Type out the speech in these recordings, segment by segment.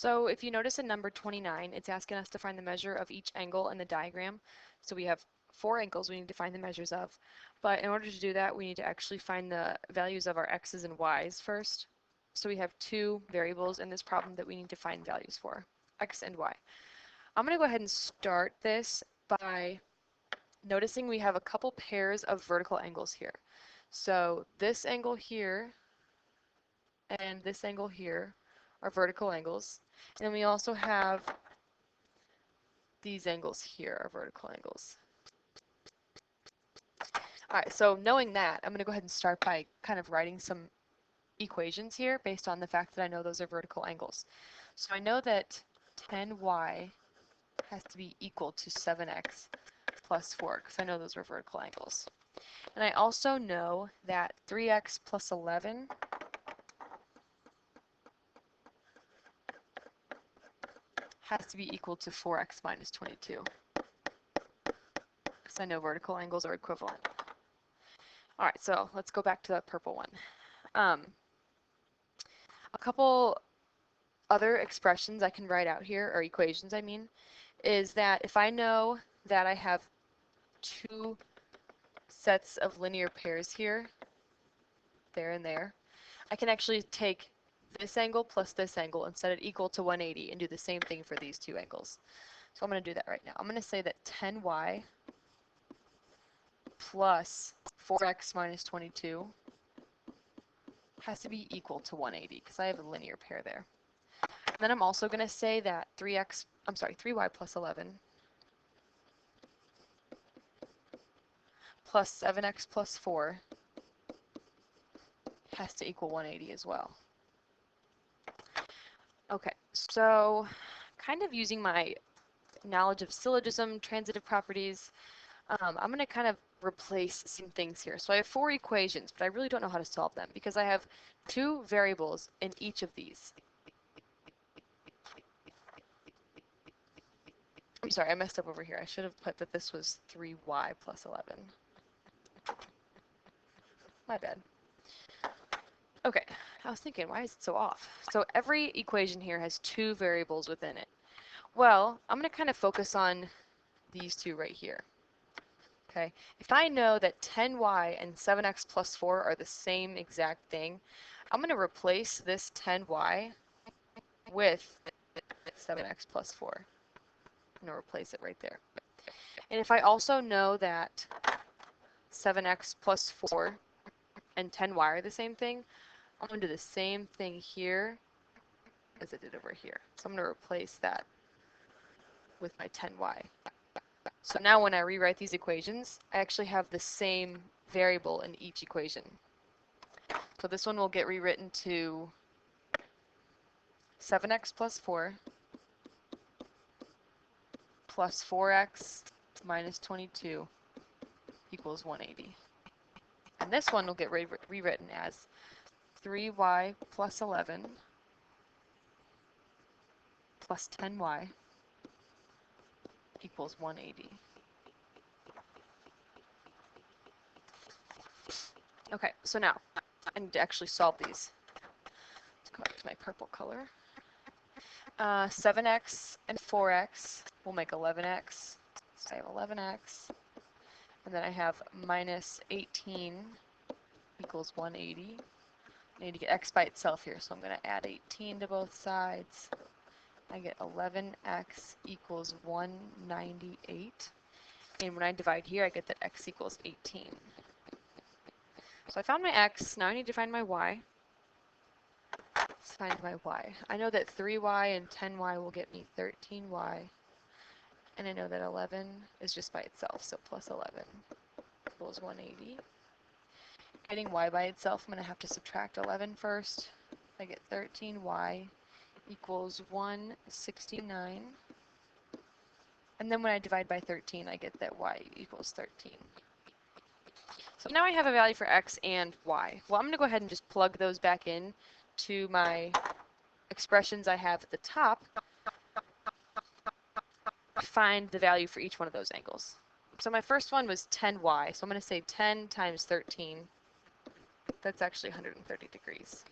So if you notice in number 29, it's asking us to find the measure of each angle in the diagram. So we have 4 angles we need to find the measures of. But in order to do that, we need to actually find the values of our x's and y's first. So we have 2 variables in this problem that we need to find values for, x and y. I'm going to go ahead and start this by noticing we have a couple pairs of vertical angles here. So this angle here and this angle here are vertical angles. And then we also have these angles here are vertical angles. All right, so knowing that, I'm going to go ahead and start by kind of writing some equations here based on the fact that I know those are vertical angles. So I know that 10y has to be equal to 7x plus 4 because I know those are vertical angles. And I also know that 3x plus 11 has to be equal to 4x minus 22 because I know vertical angles are equivalent. All right, so let's go back to the purple one. A couple other expressions I can write out here, or equations I mean, is that if I know that I have 2 sets of linear pairs here, there and there, I can actually take this angle plus this angle and set it equal to 180 and do the same thing for these 2 angles. So I'm going to do that right now. I'm going to say that 10y plus 4x minus 22 has to be equal to 180 because I have a linear pair there. And then I'm also going to say that 3y plus 11 plus 7x plus 4 has to equal 180 as well. Okay, so kind of using my knowledge of syllogism, transitive properties, I'm going to kind of replace some things here. So I have 4 equations, but I really don't know how to solve them because I have 2 variables in each of these. I'm sorry, I messed up over here. I should have put that this was 3y plus 11. My bad. Okay, I was thinking, why is it so off? So every equation here has 2 variables within it. Well, I'm going to kind of focus on these 2 right here. Okay, if I know that 10y and 7x plus 4 are the same exact thing, I'm going to replace this 10y with 7x plus 4. I'm going to replace it right there. And if I also know that 7x plus 4 and 10y are the same thing, I'm going to do the same thing here as I did over here. So I'm going to replace that with my 10y. So now when I rewrite these equations, I actually have the same variable in each equation. So this one will get rewritten to 7x plus 4 plus 4x minus 22 equals 180. And this one will get rewritten as 3y plus 11 plus 10y equals 180. Okay, so now I need to actually solve these. Let's go back to my purple color. 7x and 4x will make 11x. So I have 11x. And then I have minus 18 equals 180. I need to get x by itself here, so I'm going to add 18 to both sides. I get 11x equals 198. And when I divide here, I get that x equals 18. So I found my x. Now I need to find my y. Let's find my y. I know that 3y and 10y will get me 13y. And I know that 11 is just by itself, so plus 11 equals 180. Getting y by itself, I'm going to have to subtract 11 first. I get 13y equals 169. And then when I divide by 13, I get that y equals 13. So now I have a value for x and y. Well, I'm going to go ahead and just plug those back in to my expressions I have at the top to find the value for each one of those angles. So my first one was 10y, so I'm going to say 10 times 13. That's actually 130 degrees.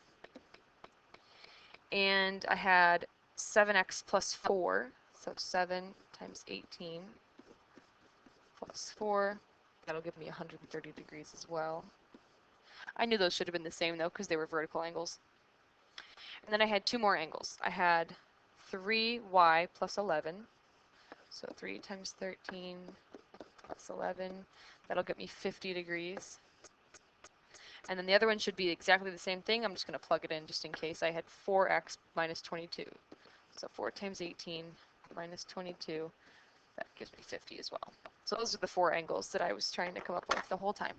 And I had 7x plus 4. So 7 times 18 plus 4. That'll give me 130 degrees as well. I knew those should have been the same though because they were vertical angles. And then I had two more angles. I had 3y plus 11. So 3 times 13 plus 11. That'll get me 50 degrees. And then the other one should be exactly the same thing. I'm just going to plug it in just in case. I had 4x minus 22. So 4 times 18 minus 22. That gives me 50 as well. So those are the four angles that I was trying to come up with the whole time.